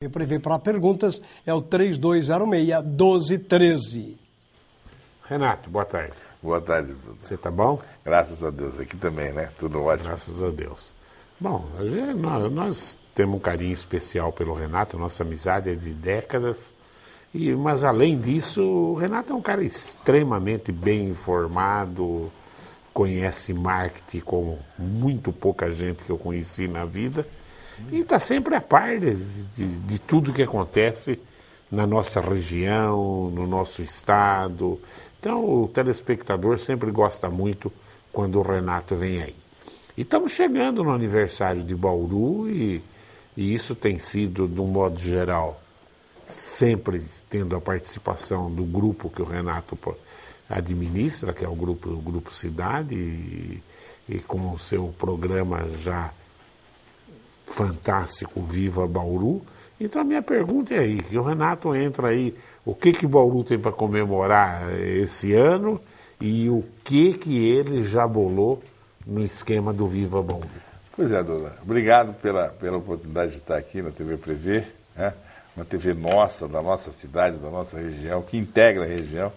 Para perguntas é o 3206-1213. Renato, boa tarde. Boa tarde, Duda. Você tá bom? Graças a Deus. Aqui também, né? Tudo ótimo. Graças a Deus. Bom, nós temos um carinho especial pelo Renato, nossa amizade é de décadas. Mas além disso, o Renato é um cara extremamente bem informado, conhece marketing como muito pouca gente que eu conheci na vida. E está sempre a par de tudo que acontece na nossa região, no nosso estado. Então o telespectador sempre gosta muito quando o Renato vem aí. E estamos chegando no aniversário de Bauru e isso tem sido, de um modo geral, sempre tendo a participação do grupo que o Renato administra, que é o Grupo Cidade, e com o seu programa já fantástico, Viva Bauru. Então a minha pergunta é aí, que o Renato entra aí, o que Bauru tem para comemorar esse ano e o que ele já bolou no esquema do Viva Bauru. Pois é, Dona. Obrigado pela oportunidade de estar aqui na TV Prevê, né? Uma TV nossa, da nossa cidade, da nossa região, que integra a região,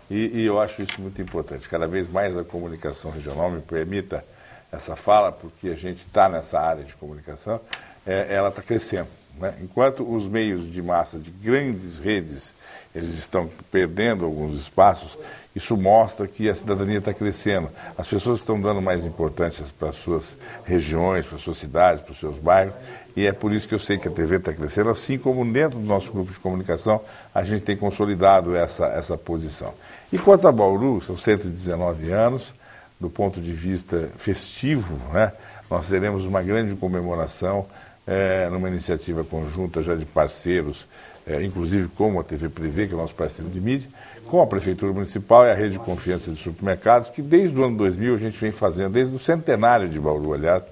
e eu acho isso muito importante. Cada vez mais a comunicação regional me permita essa fala, porque a gente está nessa área de comunicação, ela está crescendo, né? Enquanto os meios de massa de grandes redes, eles estão perdendo alguns espaços, isso mostra que a cidadania está crescendo. As pessoas estão dando mais importância para as suas regiões, para as suas cidades, para os seus bairros, e é por isso que eu sei que a TV está crescendo, assim como dentro do nosso grupo de comunicação a gente tem consolidado essa posição. E quanto a Bauru, são 119 anos, do ponto de vista festivo, né? Nós teremos uma grande comemoração numa iniciativa conjunta já de parceiros, inclusive como a TV Prevê, que é o nosso parceiro de mídia, com a Prefeitura Municipal e a Rede de Confiança de Supermercados, que desde o ano 2000 a gente vem fazendo, desde o centenário de Bauru, aliás,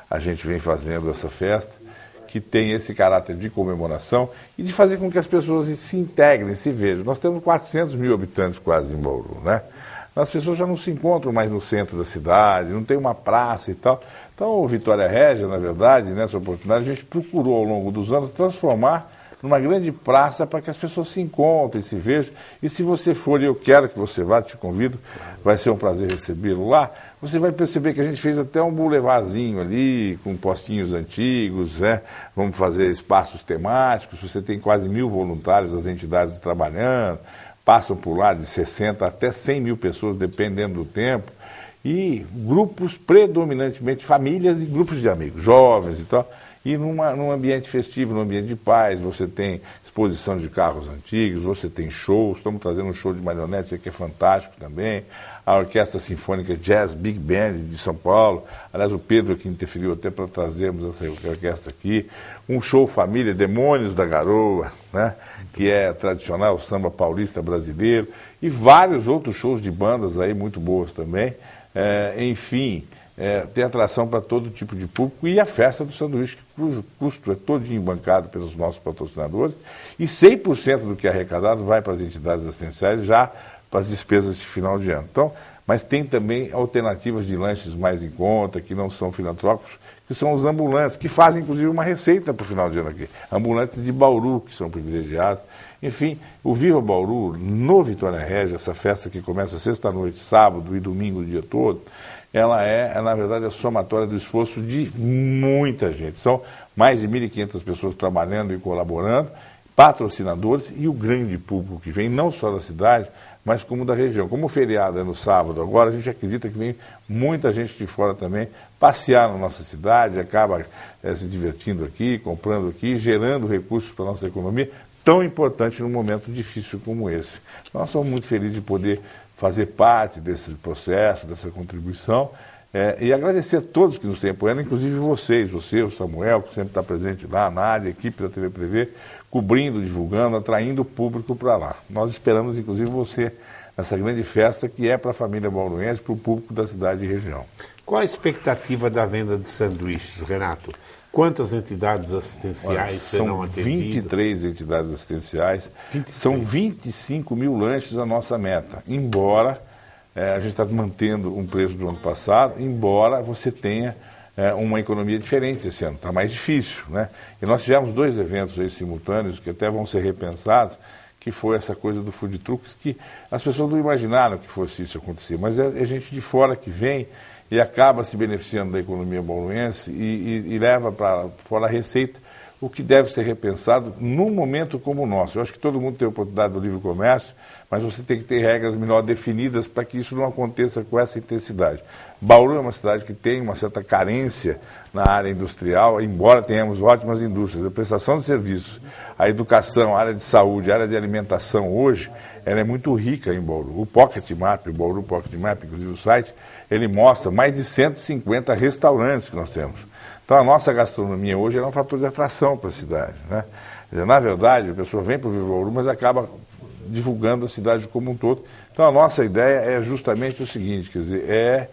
a gente vem fazendo essa festa, que tem esse caráter de comemoração e de fazer com que as pessoas se integrem, se vejam. Nós temos 400 mil habitantes quase em Bauru, né? As pessoas já não se encontram mais no centro da cidade, não tem uma praça e tal. Então, o Vitória Régia, na verdade, nessa oportunidade, a gente procurou ao longo dos anos transformar numa grande praça para que as pessoas se encontrem, se vejam. E se você for, e eu quero que você vá, te convido, vai ser um prazer recebê-lo lá, você vai perceber que a gente fez até um boulevardzinho ali, com postinhos antigos, né? Vamos fazer espaços temáticos, você tem quase 1.000 voluntários das entidades trabalhando, passam por lá de 60 até 100 mil pessoas, dependendo do tempo, e grupos predominantemente famílias e grupos de amigos, jovens e tal, e num ambiente festivo, num ambiente de paz, você tem exposição de carros antigos, você tem shows, estamos trazendo um show de marionete que é fantástico também, a Orquestra Sinfônica Jazz Big Band de São Paulo, aliás o Pedro que interferiu até para trazermos essa orquestra aqui, um show família, Demônios da Garoa, né, que é tradicional, o samba paulista brasileiro, e vários outros shows de bandas aí muito boas também, enfim... tem atração para todo tipo de público e a festa do sanduíche, cujo custo é todinho bancado pelos nossos patrocinadores e 100% do que é arrecadado vai para as entidades assistenciais já para as despesas de final de ano. Então, mas tem também alternativas de lanches mais em conta, que não são filantrópicos, que são os ambulantes, que fazem inclusive uma receita para o final de ano aqui. Ambulantes de Bauru, que são privilegiados. Enfim, o Viva Bauru, no Vitória Régia, essa festa que começa sexta-noite, sábado e domingo o dia todo, ela é, na verdade, a somatória do esforço de muita gente. São mais de 1.500 pessoas trabalhando e colaborando, patrocinadores e o grande público que vem, não só da cidade, mas como da região. Como o feriado é no sábado, agora a gente acredita que vem muita gente de fora também passear na nossa cidade, acaba se divertindo aqui, comprando aqui, gerando recursos para a nossa economia, tão importante num momento difícil como esse. Nós somos muito felizes de poder fazer parte desse processo, dessa contribuição, e agradecer a todos que nos têm apoiado, inclusive vocês, você, o Samuel, que sempre está presente lá, a Nádia, a equipe da TV Prevê, cobrindo, divulgando, atraindo o público para lá. Nós esperamos, inclusive, você nessa grande festa que é para a família bauruense, para o público da cidade e região. Qual a expectativa da venda de sanduíches, Renato? Quantas entidades assistenciais serão atendidas? São 23 entidades assistenciais, 23. São 25 mil lanches a nossa meta, embora a gente está mantendo um preço do ano passado, embora você tenha uma economia diferente esse ano. Está mais difícil, né? E nós tivemos 2 eventos aí simultâneos que até vão ser repensados, que foi essa coisa do food trucks, que as pessoas não imaginaram que fosse isso acontecer, mas é gente de fora que vem e acaba se beneficiando da economia bauruense e leva para fora a receita, o que deve ser repensado num momento como o nosso. Eu acho que todo mundo tem a oportunidade do livre comércio, mas você tem que ter regras melhor definidas para que isso não aconteça com essa intensidade. Bauru é uma cidade que tem uma certa carência na área industrial, embora tenhamos ótimas indústrias. A prestação de serviços, a educação, a área de saúde, a área de alimentação hoje, ela é muito rica em Bauru. O Pocket Map, o Bauru Pocket Map, inclusive o site, ele mostra mais de 150 restaurantes que nós temos. Então, a nossa gastronomia hoje é um fator de atração para a cidade, né? Na verdade, a pessoa vem para o Viva Bauru, mas acaba divulgando a cidade como um todo. Então, a nossa ideia é justamente o seguinte, quer dizer, é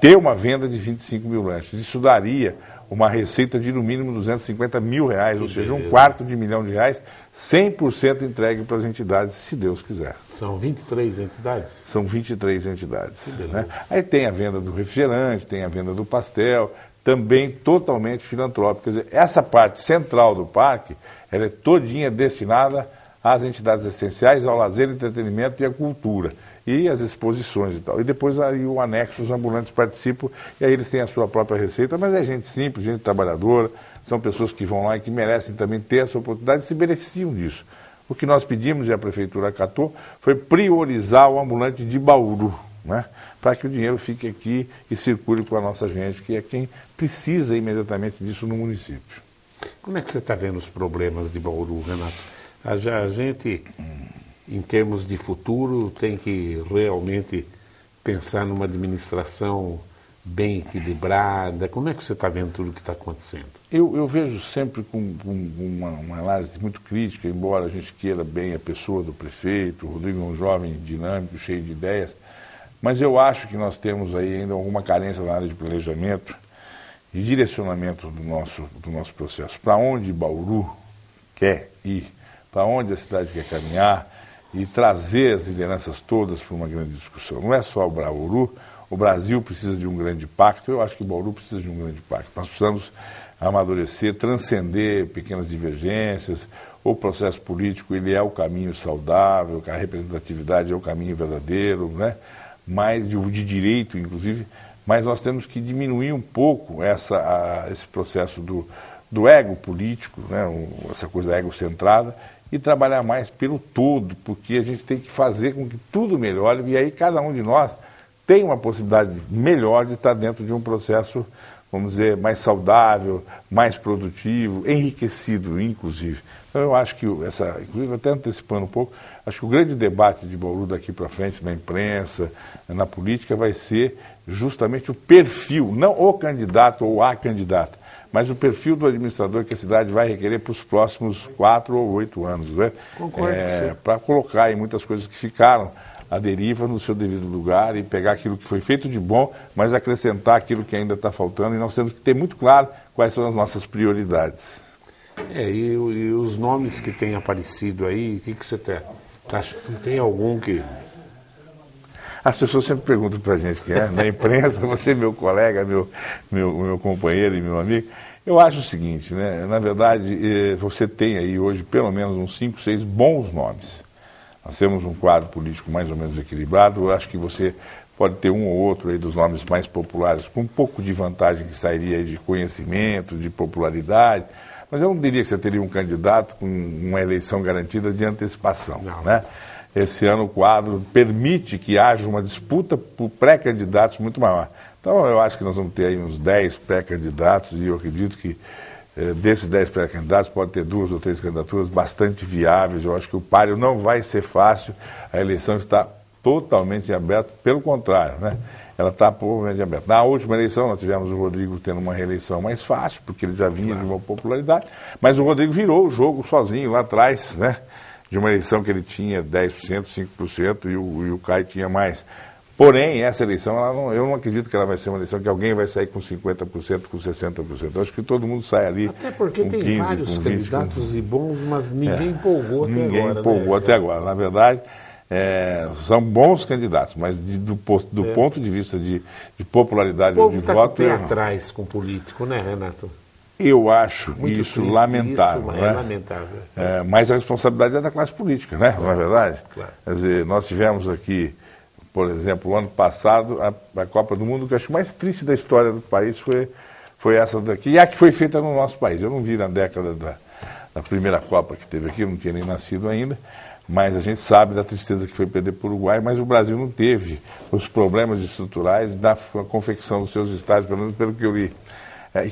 ter uma venda de 25 mil lanches. Isso daria uma receita de, no mínimo, 250 mil reais, ou seja, R$250 000, 100% entregue para as entidades, se Deus quiser. São 23 entidades? São 23 entidades. Né? Aí tem a venda do refrigerante, tem a venda do pastel, também totalmente filantrópica. Quer dizer, essa parte central do parque, ela é todinha destinada às entidades essenciais, ao lazer, entretenimento e à cultura. E as exposições e tal. E depois aí o anexo, os ambulantes participam, e aí eles têm a sua própria receita, mas é gente simples, gente trabalhadora, são pessoas que vão lá e que merecem também ter essa oportunidade e se beneficiam disso. O que nós pedimos, e a Prefeitura acatou, foi priorizar o ambulante de Bauru, né? Para que o dinheiro fique aqui e circule com a nossa gente, que é quem precisa imediatamente disso no município. Como é que você está vendo os problemas de Bauru, Renato? A gente, em termos de futuro, tem que realmente pensar numa administração bem equilibrada. Como é que você está vendo tudo o que está acontecendo? Eu vejo sempre com uma análise muito crítica, embora a gente queira bem a pessoa do prefeito. O Rodrigo é um jovem dinâmico, cheio de ideias, mas eu acho que nós temos aí ainda alguma carência na área de planejamento e direcionamento do nosso processo. Para onde Bauru quer ir, para onde a cidade quer caminhar e trazer as lideranças todas para uma grande discussão. Não é só o Bauru, o Brasil precisa de um grande pacto, eu acho que o Bauru precisa de um grande pacto. Nós precisamos amadurecer, transcender pequenas divergências. O processo político, ele é o caminho saudável, a representatividade é o caminho verdadeiro, né? Mais de direito, inclusive, mas nós temos que diminuir um pouco esse processo do ego político, né? Essa coisa egocentrada, e trabalhar mais pelo todo, porque a gente tem que fazer com que tudo melhore, e aí cada um de nós tem uma possibilidade melhor de estar dentro de um processo, vamos dizer, mais saudável, mais produtivo, enriquecido, inclusive. Então eu acho que inclusive até antecipando um pouco, acho que o grande debate de Bauru daqui para frente, na imprensa, na política, vai ser justamente o perfil, não o candidato ou a candidata, mas o perfil do administrador que a cidade vai requerer para os próximos 4 ou 8 anos, né? Concordo com você. Para colocar aí muitas coisas que ficaram à deriva no seu devido lugar e pegar aquilo que foi feito de bom, mas acrescentar aquilo que ainda está faltando, e nós temos que ter muito claro quais são as nossas prioridades. E os nomes que têm aparecido aí, o que você acha? Tem algum que... As pessoas sempre perguntam para a gente, né? Na imprensa, você é meu colega, meu companheiro e meu amigo. Eu acho o seguinte, né? Na verdade, você tem aí hoje pelo menos uns 5, 6 bons nomes. Nós temos um quadro político mais ou menos equilibrado. Eu acho que você pode ter um ou outro aí dos nomes mais populares com um pouco de vantagem que sairia aí de conhecimento, de popularidade. Mas eu não diria que você teria um candidato com uma eleição garantida de antecipação, né? Esse ano o quadro permite que haja uma disputa por pré-candidatos muito maior. Então eu acho que nós vamos ter aí uns 10 pré-candidatos, e eu acredito que desses 10 pré-candidatos pode ter 2 ou 3 candidaturas bastante viáveis. Eu acho que o páreo não vai ser fácil, a eleição está totalmente aberta, pelo contrário, né? Ela está totalmente aberta. Na última eleição nós tivemos o Rodrigo tendo uma reeleição mais fácil, porque ele já vinha de uma popularidade, mas o Rodrigo virou o jogo sozinho lá atrás, né? De uma eleição que ele tinha 10%, 5% e o Caio tinha mais. Porém, essa eleição, eu não acredito que ela vai ser uma eleição que alguém vai sair com 50%, com 60%. Eu acho que todo mundo sai ali. Até porque com tem 15, vários com 20, candidatos e bons, mas ninguém empolgou até agora. Ninguém empolgou né? até agora. Na verdade, são bons candidatos, mas do ponto de vista de popularidade O de povo está voto, com o pé atrás com político, né, Renato? eu acho Muito isso triste, lamentável. isso né? é lamentável. Mas a responsabilidade é da classe política, né? Não é verdade? Claro. Quer dizer, nós tivemos aqui, por exemplo, o ano passado, a Copa do Mundo, que eu acho mais triste da história do país foi essa daqui, e a que foi feita no nosso país. Eu não vi na década da primeira Copa que teve aqui, eu não tinha nem nascido ainda, mas a gente sabe da tristeza que foi perder para o Uruguai, mas o Brasil não teve os problemas estruturais da confecção dos seus estádios, pelo menos pelo que eu li,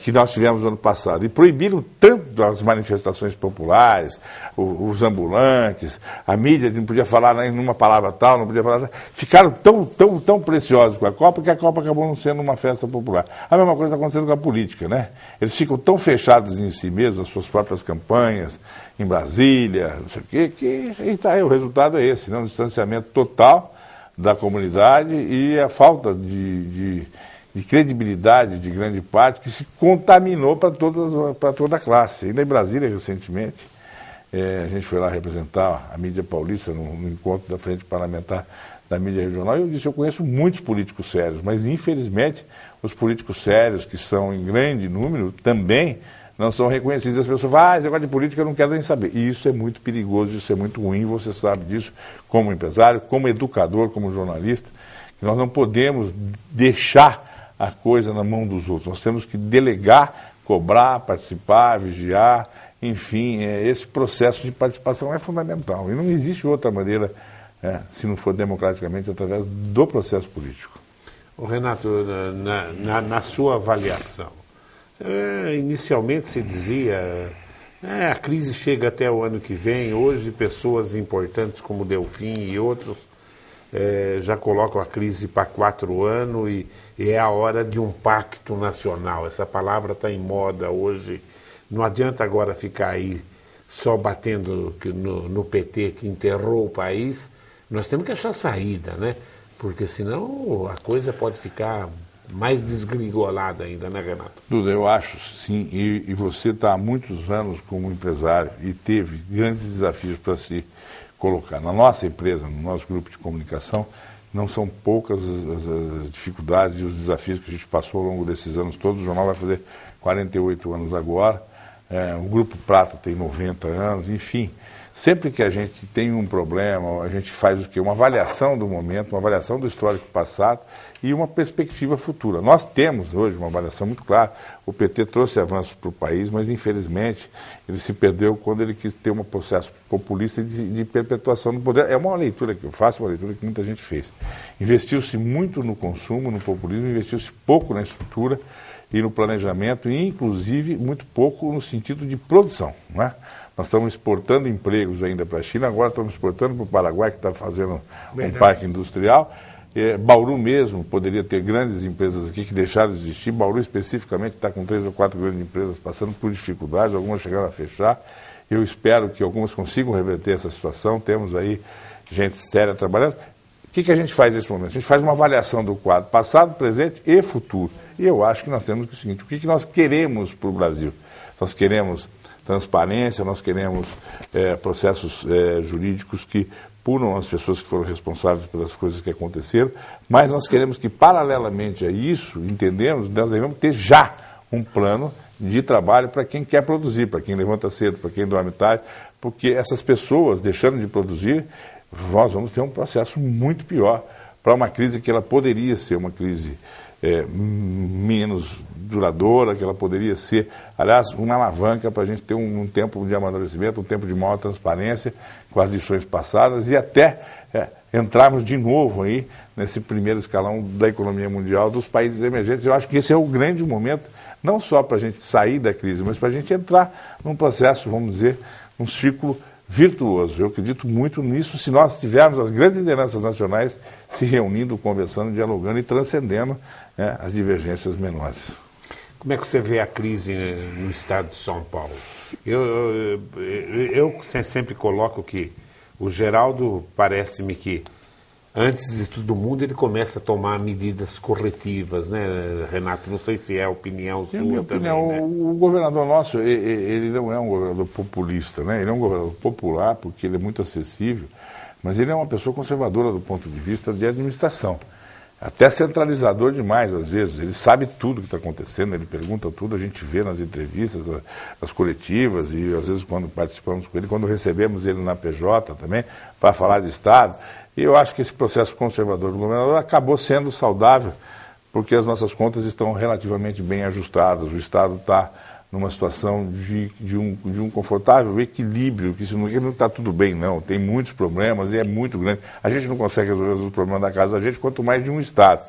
que nós tivemos no ano passado. E proibiram tanto as manifestações populares, os ambulantes, a mídia não podia falar nenhuma palavra tal, não podia falar. Ficaram tão preciosos com a Copa que a Copa acabou não sendo uma festa popular. A mesma coisa está acontecendo com a política, né? Eles ficam tão fechados em si mesmos, nas suas próprias campanhas, em Brasília, não sei o quê, o resultado é esse, né? Um distanciamento total da comunidade e a falta de credibilidade de grande parte que se contaminou para toda a classe. Ainda em Brasília, recentemente, a gente foi lá representar a mídia paulista no encontro da Frente Parlamentar da Mídia Regional e eu disse, eu conheço muitos políticos sérios, mas infelizmente os políticos sérios, que são em grande número, também não são reconhecidos. As pessoas falam, esse negócio de política eu não quero nem saber. E isso é muito perigoso, isso é muito ruim, você sabe disso como empresário, como educador, como jornalista, que nós não podemos deixar a coisa na mão dos outros. Nós temos que delegar, cobrar, participar, vigiar, enfim, esse processo de participação é fundamental. E não existe outra maneira, se não for democraticamente, através do processo político. Ô Renato, na sua avaliação, inicialmente se dizia, a crise chega até o ano que vem, hoje pessoas importantes como Delfim e outros já colocam a crise para 4 anos e é a hora de um pacto nacional. Essa palavra está em moda hoje. Não adianta agora ficar aí só batendo no PT que enterrou o país. Nós temos que achar saída, né? Porque senão a coisa pode ficar mais desgringolada ainda, né, Renato? Duda, eu acho, sim, e você está há muitos anos como empresário e teve grandes desafios para se colocar. Na nossa empresa, no nosso grupo de comunicação, não são poucas as dificuldades e os desafios que a gente passou ao longo desses anos todos. O jornal vai fazer 48 anos agora, o Grupo Prata tem 90 anos, enfim. Sempre que a gente tem um problema, a gente faz o quê? Uma avaliação do momento, uma avaliação do histórico passado e uma perspectiva futura. Nós temos hoje uma avaliação muito clara. O PT trouxe avanços para o país, mas infelizmente ele se perdeu quando ele quis ter um processo populista de perpetuação do poder. É uma leitura que eu faço, uma leitura que muita gente fez. Investiu-se muito no consumo, no populismo, investiu-se pouco na estrutura e no planejamento, e inclusive muito pouco no sentido de produção, não é? Nós estamos exportando empregos ainda para a China, agora estamos exportando para o Paraguai, que está fazendo um parque industrial. Bauru mesmo poderia ter grandes empresas aqui que deixaram de existir. Bauru especificamente está com 3 ou 4 grandes empresas passando por dificuldades, algumas chegaram a fechar. Eu espero que algumas consigam reverter essa situação. Temos aí gente séria trabalhando. O que a gente faz nesse momento? A gente faz uma avaliação do quadro passado, presente e futuro. E eu acho que nós temos o seguinte, o que nós queremos para o Brasil? Nós queremos transparência, nós queremos processos jurídicos que punam as pessoas que foram responsáveis pelas coisas que aconteceram, mas nós queremos que, paralelamente a isso, entendemos, nós devemos ter já um plano de trabalho para quem quer produzir, para quem levanta cedo, para quem dorme tarde, porque essas pessoas, deixando de produzir, nós vamos ter um processo muito pior para uma crise que ela poderia ser uma crise menos duradoura, que ela poderia ser, aliás, uma alavanca para a gente ter um tempo de amadurecimento, um tempo de maior transparência com as lições passadas e até entrarmos de novo aí nesse primeiro escalão da economia mundial dos países emergentes. Eu acho que esse é o grande momento, não só para a gente sair da crise, mas para a gente entrar num processo, vamos dizer, um ciclo virtuoso. Eu acredito muito nisso se nós tivermos as grandes lideranças nacionais se reunindo, conversando, dialogando e transcendendo as divergências menores. Como é que você vê a crise no estado de São Paulo? Eu sempre coloco que o Geraldo parece-me que, antes de todo mundo, ele começa a tomar medidas corretivas, né, Renato? Não sei se é a opinião sua também. Opinião, né? O governador nosso, ele não é um governador populista, né? Ele é um governador popular porque ele é muito acessível, mas ele é uma pessoa conservadora do ponto de vista de administração. Até centralizador demais, às vezes. Ele sabe tudo o que está acontecendo, ele pergunta tudo, a gente vê nas entrevistas, nas coletivas, e às vezes quando participamos com ele, quando recebemos ele na PJ também, para falar de Estado. E eu acho que esse processo conservador do governador acabou sendo saudável, porque as nossas contas estão relativamente bem ajustadas. O Estado está numa situação de um confortável equilíbrio, que isso não está tudo bem, não. Tem muitos problemas e é muito grande. A gente não consegue resolver os problemas da casa da gente, quanto mais de um Estado.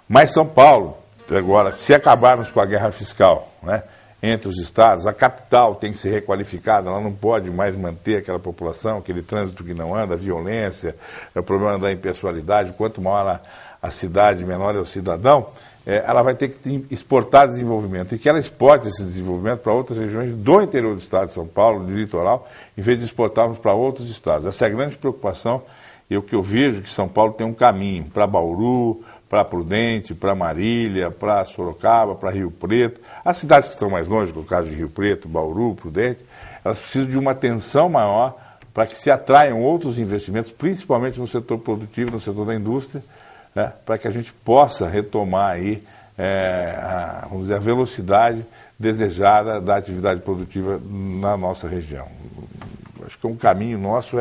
Mas São Paulo, agora, se acabarmos com a guerra fiscal, né, entre os estados, a capital tem que ser requalificada, ela não pode mais manter aquela população, aquele trânsito que não anda, a violência, o problema da impessoalidade. Quanto maior a cidade, menor é o cidadão, ela vai ter que exportar desenvolvimento, e que ela exporte esse desenvolvimento para outras regiões do interior do estado de São Paulo, do litoral, em vez de exportarmos para outros estados. Essa é a grande preocupação, e o que eu vejo que São Paulo tem um caminho para Bauru, para Prudente, para Marília, para Sorocaba, para Rio Preto. As cidades que estão mais longe, no caso de Rio Preto, Bauru, Prudente, elas precisam de uma atenção maior para que se atraiam outros investimentos, principalmente no setor produtivo, no setor da indústria, né, para que a gente possa retomar aí, vamos dizer, a velocidade desejada da atividade produtiva na nossa região. Acho que um caminho nosso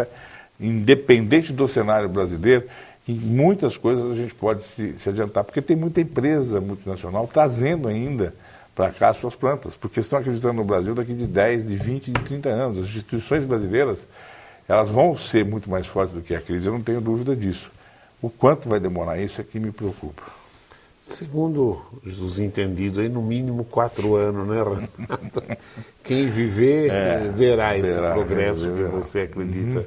independente do cenário brasileiro, em muitas coisas a gente pode se adiantar, porque tem muita empresa multinacional trazendo ainda para cá suas plantas, porque estão acreditando no Brasil daqui de 10, de 20, de 30 anos. As instituições brasileiras, elas vão ser muito mais fortes do que a crise, eu não tenho dúvida disso. O quanto vai demorar isso é que me preocupa. Segundo os entendidos, aí, no mínimo 4 anos, né, Renato? Quem viver verá esse progresso que você acredita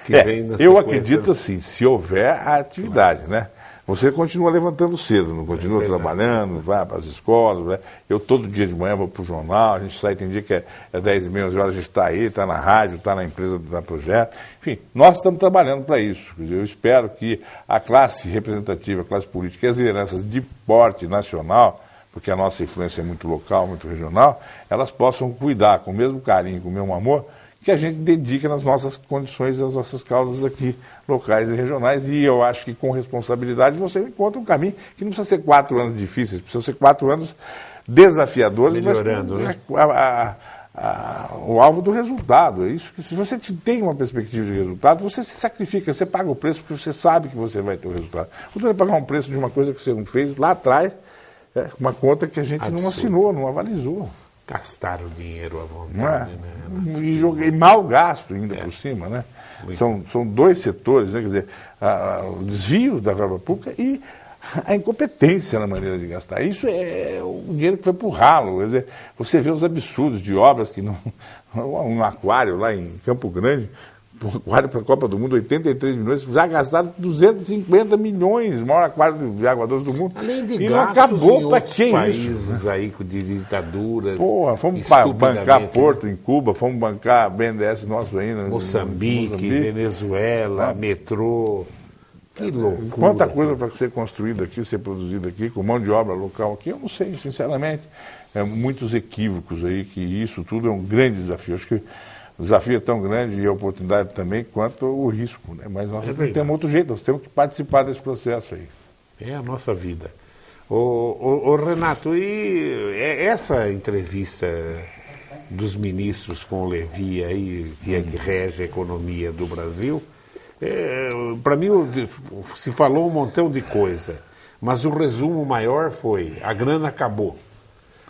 que vem na sequência. Eu acredito assim, se houver a atividade, né? Você continua levantando cedo, não continua trabalhando, vai para as escolas, né? Eu todo dia de manhã vou para o jornal, a gente sai, tem dia que é 10h30, 11 horas, a gente está aí, está na rádio, está na empresa da Projeto. Enfim, nós estamos trabalhando para isso. Eu espero que a classe representativa, a classe política e as lideranças de porte nacional, porque a nossa influência é muito local, muito regional, elas possam cuidar com o mesmo carinho, com o mesmo amor, que a gente dedica nas nossas condições e nas nossas causas aqui, locais e regionais. E eu acho que com responsabilidade você encontra um caminho que não precisa ser 4 anos difíceis, precisa ser 4 anos desafiadores, melhorando, mas né? O alvo do resultado. É isso que, se você tem uma perspectiva de resultado, você se sacrifica, você paga o preço porque você sabe que você vai ter o resultado. Quando você pagar um preço de uma coisa que você não fez lá atrás, uma conta que a gente não assinou, não avalizou. Gastar o dinheiro à vontade, né? E mal gasto ainda por cima, né? São 2 setores, né? Quer dizer, o desvio da verba pública e a incompetência na maneira de gastar. Isso é o dinheiro que foi para o ralo. Quer dizer, você vê os absurdos de obras que não... Um aquário lá em Campo Grande, um aquário para a Copa do Mundo, 83 milhões, já gastaram 250 milhões, o maior aquário de água doce do mundo. Além de e não acabou para quem países isso? Aí de ditaduras. Porra, fomos bancar Porto em Cuba, fomos bancar BNDES nosso ainda. Moçambique, Venezuela, metrô. Que loucura. Quanta coisa para ser construída aqui, ser produzida aqui, com mão de obra local aqui, eu não sei, sinceramente. Muitos equívocos aí, que isso tudo é um grande desafio. Acho que o desafio é tão grande e a oportunidade também quanto o risco, né? Mas nós não temos outro jeito, nós temos que participar desse processo aí. É a nossa vida. Ô Renato, e essa entrevista dos ministros com o Levi aí, que é que rege a economia do Brasil, para mim se falou um montão de coisa, mas o resumo maior foi: a grana acabou.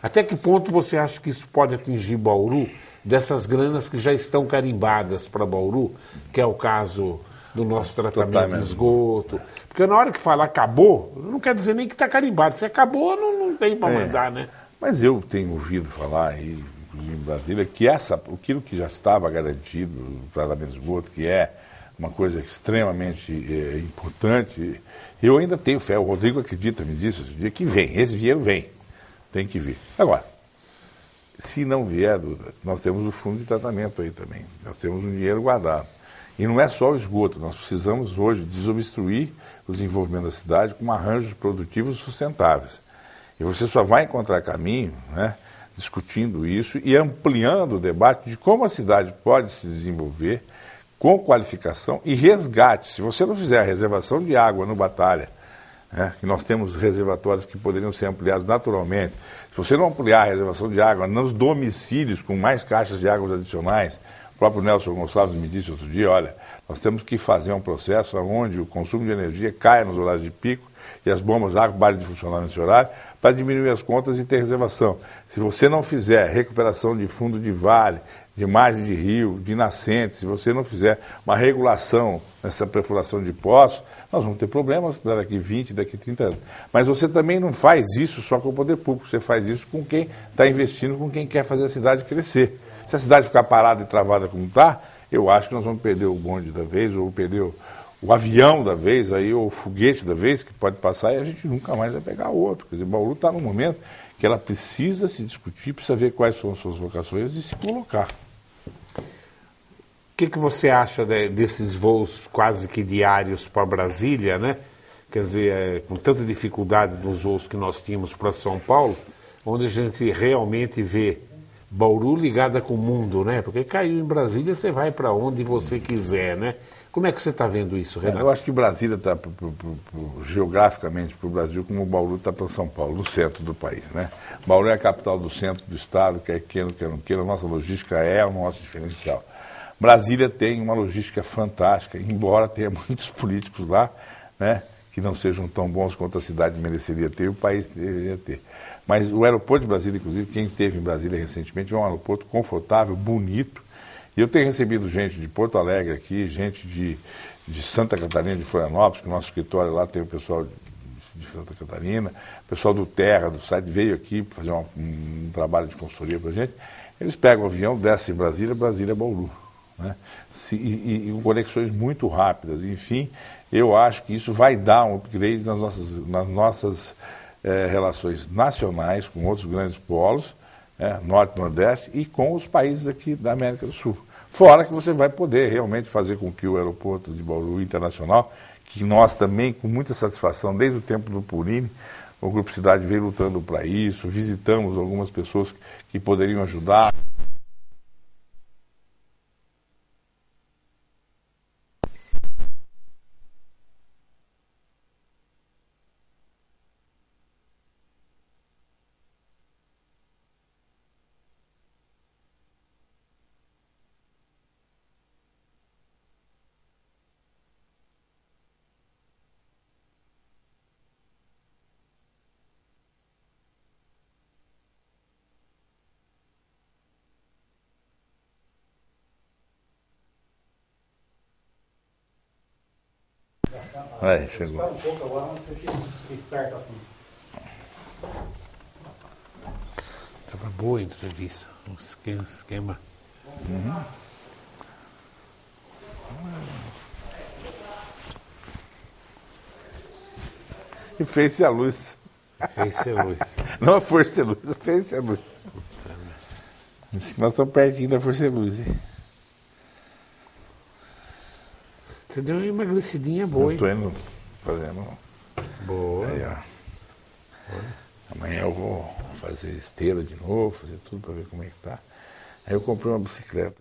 Até que ponto você acha que isso pode atingir Bauru, dessas granas que já estão carimbadas para Bauru, que é o caso do nosso tratamento de esgoto? Porque na hora que falar acabou, não quer dizer nem que está carimbado. Se acabou, não tem para mandar, né? Mas eu tenho ouvido falar aí, inclusive em Brasília, que aquilo que já estava garantido, o tratamento de esgoto, que é uma coisa extremamente importante, eu ainda tenho fé. O Rodrigo acredita, me disse esse dia, que vem, esse dinheiro vem, tem que vir. Agora, se não vier, nós temos o fundo de tratamento aí também, nós temos um dinheiro guardado. E não é só o esgoto, nós precisamos hoje desobstruir o desenvolvimento da cidade com arranjos produtivos sustentáveis. E você só vai encontrar caminho, né, discutindo isso e ampliando o debate de como a cidade pode se desenvolver com qualificação e resgate. Se você não fizer a reservação de água no Batalha, que nós temos reservatórios que poderiam ser ampliados naturalmente, se você não ampliar a reservação de água nos domicílios com mais caixas de águas adicionais, o próprio Nelson Gonçalves me disse outro dia, olha, nós temos que fazer um processo onde o consumo de energia caia nos horários de pico e as bombas de água parem de funcionar nesse horário para diminuir as contas e ter reservação. Se você não fizer recuperação de fundo de vale, de margem de rio, de nascentes, se você não fizer uma regulação nessa perfuração de poços, nós vamos ter problemas daqui 20, daqui 30 anos. Mas você também não faz isso só com o poder público, você faz isso com quem está investindo, com quem quer fazer a cidade crescer. Se a cidade ficar parada e travada como está, eu acho que nós vamos perder o bonde da vez, ou perder o avião da vez, aí, ou o foguete da vez, que pode passar, e a gente nunca mais vai pegar outro. Quer dizer, Bauru está num momento que ela precisa se discutir, precisa ver quais são as suas vocações e se colocar. O que você acha desses voos quase que diários para Brasília, né? Quer dizer, com tanta dificuldade nos voos que nós tínhamos para São Paulo, onde a gente realmente vê Bauru ligada com o mundo, né? Porque caiu em Brasília, você vai para onde você quiser, né? Como é que você está vendo isso, Renato? Eu acho que Brasília está, geograficamente, para o Brasil, como o Bauru está para São Paulo, no centro do país, né? Bauru é a capital do centro do estado, quer queira, quer não queira, a nossa logística é o nosso diferencial. Brasília tem uma logística fantástica, embora tenha muitos políticos lá, né, que não sejam tão bons quanto a cidade mereceria ter e o país deveria ter. Mas o aeroporto de Brasília, inclusive, quem esteve em Brasília recentemente, é um aeroporto confortável, bonito. E eu tenho recebido gente de Porto Alegre aqui, gente de Santa Catarina, de Florianópolis, que o nosso escritório lá tem o pessoal de Santa Catarina, o pessoal do Terra, do site, veio aqui para fazer um trabalho de consultoria para a gente. Eles pegam o avião, descem em Brasília, Brasília é Bauru. Né? E com conexões muito rápidas. Enfim, eu acho que isso vai dar um upgrade nas nossas relações nacionais com outros grandes polos, Norte e Nordeste, e com os países aqui da América do Sul. Fora que você vai poder realmente fazer com que o aeroporto de Bauru Internacional, que nós também, com muita satisfação, desde o tempo do Purini, o Grupo Cidade veio lutando para isso, visitamos algumas pessoas que poderiam ajudar. Aí, chegou. Um pouco agora, vamos ver que esperta aqui. Estava boa a entrevista, um esquema. Uhum. E fez-se a luz. Fez-se a luz. Não a força luz, fez-se a luz. Nós estamos pertinho da força luz, hein? Você deu uma emagrecidinha boa, hein? Eu estou indo fazendo. Boa. Aí, ó. Amanhã eu vou fazer esteira de novo, fazer tudo para ver como é que tá. Aí eu comprei uma bicicleta.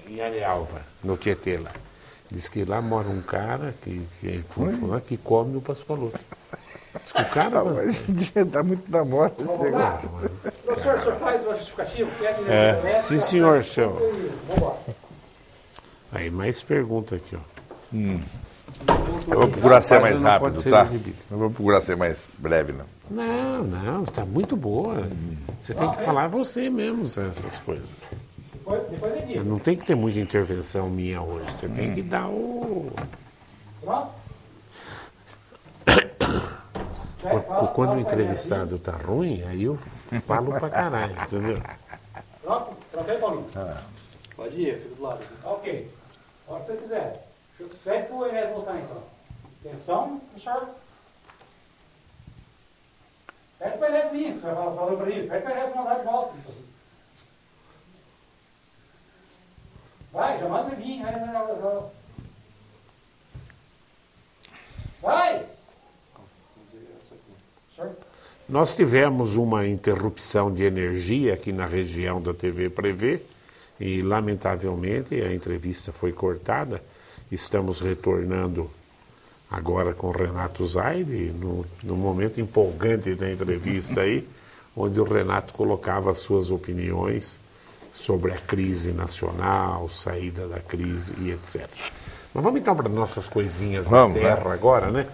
em Arealva, no Tietê lá. Diz que lá mora um cara que come o Pascoaloto. Diz que o cara... Hoje em dia está muito na moda esse Vamos lá? negócio. Professor, o senhor faz o justificativo? Quer Sim, senhor, senhor. Vamos embora. Aí, mais pergunta aqui, ó. Eu vou procurar ser mais Essa página não rápido, pode ser tá? exibido. Eu vou procurar ser mais breve, não. Não, está muito boa. Você tem que falar você mesmo essas coisas. Depois é dito. Não tem que ter muita intervenção minha hoje. Você tem que dar o... Pronto? Quando o entrevistado tá ruim, aí eu falo pra caralho, entendeu? Pronto? Pronto aí, Paulinho? Pode ir, fica do lado. Ok. A hora que você quiser. Pede para o Inés voltar, então. Atenção, professor. Pede para o Inés vir. Você falou para ele. Pede para o Inés mandar de volta. Vai, já manda vir. Vai! Senhor? Nós tivemos uma interrupção de energia aqui na região da TV Prevê e, lamentavelmente, a entrevista foi cortada. Estamos retornando agora com o Renato Zaide, no momento empolgante da entrevista aí, onde o Renato colocava as suas opiniões sobre a crise nacional, saída da crise e etc. Mas vamos então para nossas coisinhas da terra agora, né?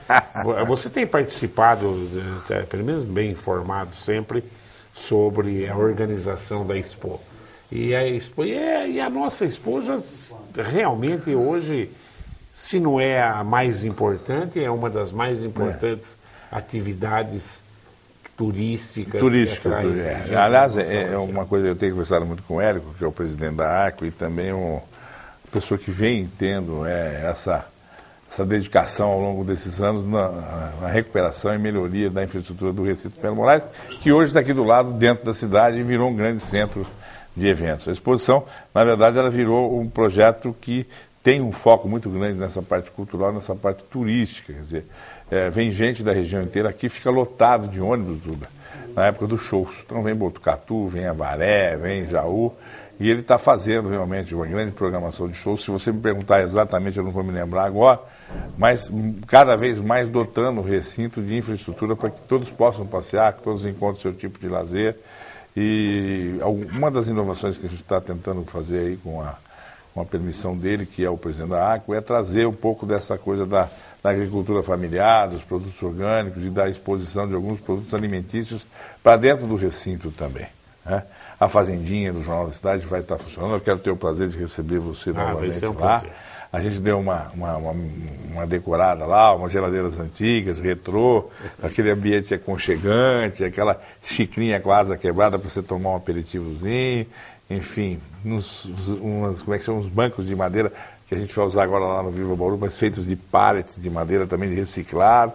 Você tem participado, pelo menos bem informado sempre, sobre a organização da Expo. E a Expo, e a nossa Expo já realmente hoje, se não é a mais importante, é uma das mais importantes atividades turísticas. Aliás, é uma coisa que eu tenho conversado muito com o Érico, que é o presidente da ACO, e também uma pessoa que vem tendo essa dedicação ao longo desses anos na recuperação e melhoria da infraestrutura do Recinto Melo Moraes, que hoje está aqui do lado, dentro da cidade, e virou um grande centro de eventos. A exposição, na verdade, ela virou um projeto que tem um foco muito grande nessa parte cultural, nessa parte turística. Quer dizer, vem gente da região inteira aqui, fica lotado de ônibus, Duda, na época dos shows. Então vem Botucatu, vem Avaré, vem Jaú, e ele está fazendo realmente uma grande programação de shows. Se você me perguntar exatamente, eu não vou me lembrar agora, mas cada vez mais dotando o recinto de infraestrutura para que todos possam passear, que todos encontrem seu tipo de lazer. E uma das inovações que a gente está tentando fazer aí com a permissão dele, que é o presidente da ACO, é trazer um pouco dessa coisa da agricultura familiar, dos produtos orgânicos e da exposição de alguns produtos alimentícios para dentro do recinto também, né? A fazendinha do Jornal da Cidade vai estar funcionando. Eu quero ter o prazer de receber você novamente lá. Prazer. A gente deu uma decorada lá, umas geladeiras antigas, retrô, aquele ambiente aconchegante, aquela xicrinha com a asa quebrada para você tomar um aperitivozinho, enfim, como é que chama, uns bancos de madeira que a gente vai usar agora lá no Viva Bauru, mas feitos de pallets de madeira também de reciclado.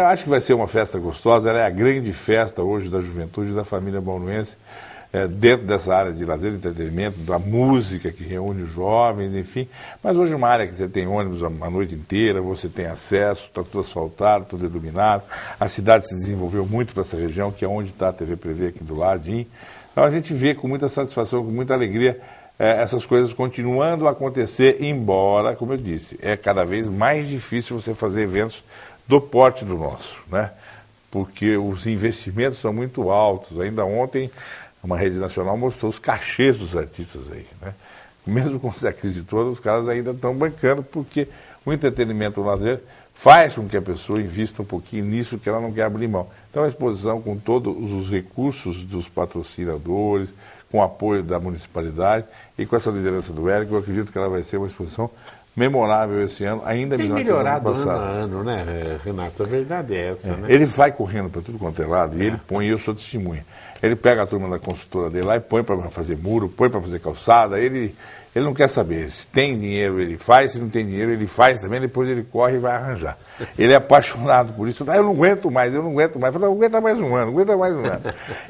Acho que vai ser uma festa gostosa. Ela é a grande festa hoje da juventude e da família bauruense, dentro dessa área de lazer e entretenimento, da música que reúne os jovens, enfim. Mas hoje uma área que você tem ônibus a noite inteira, você tem acesso, está tudo asfaltado, tudo iluminado. A cidade se desenvolveu muito para essa região, que é onde está a TV Prevê aqui do ladinho. Então a gente vê com muita satisfação, com muita alegria, essas coisas continuando a acontecer, embora, como eu disse, é cada vez mais difícil você fazer eventos do porte do nosso, né? Porque os investimentos são muito altos. Ainda ontem, uma rede nacional mostrou os cachês dos artistas aí, né? Mesmo com essa crise toda, os caras ainda estão bancando, porque o entretenimento, o lazer, faz com que a pessoa invista um pouquinho nisso que ela não quer abrir mão. Então a exposição, com todos os recursos dos patrocinadores, com o apoio da municipalidade e com essa liderança do Érico, eu acredito que ela vai ser uma exposição memorável esse ano, ainda Tem melhor que o ano melhorado passado. ano a ano, né, Renato? A verdade é essa, né? Ele vai correndo para tudo quanto é lado, e ele põe, e eu sou testemunha. Ele pega a turma da construtora dele lá e põe para fazer muro, põe para fazer calçada. Ele não quer saber. Se tem dinheiro, ele faz. Se não tem dinheiro, ele faz também. Depois ele corre e vai arranjar. Ele é apaixonado por isso. Eu não aguento mais. Eu falo, aguenta mais um ano.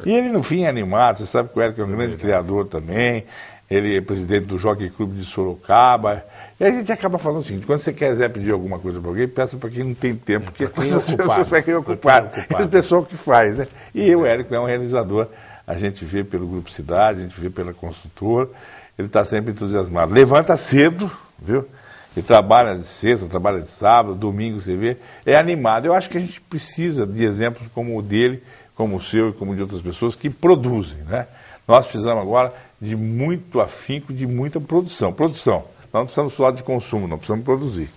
E ele, no fim, é animado. Você sabe que o Érico é um grande criador também. Ele é presidente do Jockey Club de Sorocaba. E a gente acaba falando o seguinte: quando você quiser pedir alguma coisa para alguém, peça para quem não tem tempo, porque as pessoas para quem é ocupado. É o pessoal que faz, né? E o Érico é um realizador. A gente vê pelo Grupo Cidade, a gente vê pela construtora. ele está sempre entusiasmado. Levanta cedo, viu? E trabalha de sexta, trabalha de sábado, domingo você vê, é animado. Eu acho que a gente precisa de exemplos como o dele, como o seu e como de outras pessoas que produzem, né? Nós precisamos agora de muito afinco, de muita produção. Produção. Nós não precisamos só de consumo, nós precisamos produzir.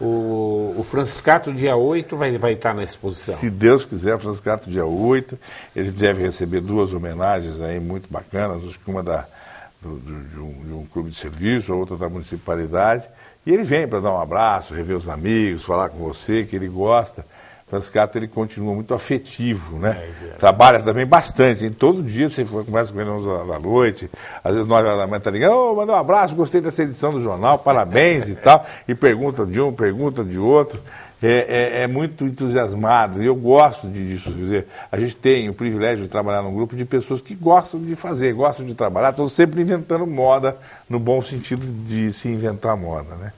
O Franciscato, dia 8, vai estar na exposição. Se Deus quiser, o Franciscato, dia 8, ele deve receber 2 homenagens aí muito bacanas, acho que uma de um clube de serviço, a outra da municipalidade. E ele vem para dar um abraço, rever os amigos, falar com você, que ele gosta. O Franciscato, ele continua muito afetivo, né? Trabalha também bastante, hein? Todo dia você conversa com ele às 11 da noite, às vezes 9 horas da manhã, tá ligando, manda um abraço, gostei dessa edição do jornal, parabéns e tal, e pergunta de um, pergunta de outro. É muito entusiasmado, e eu gosto disso. Quer dizer, a gente tem o privilégio de trabalhar num grupo de pessoas que gostam de fazer, gostam de trabalhar, estão sempre inventando moda, no bom sentido de se inventar moda, né?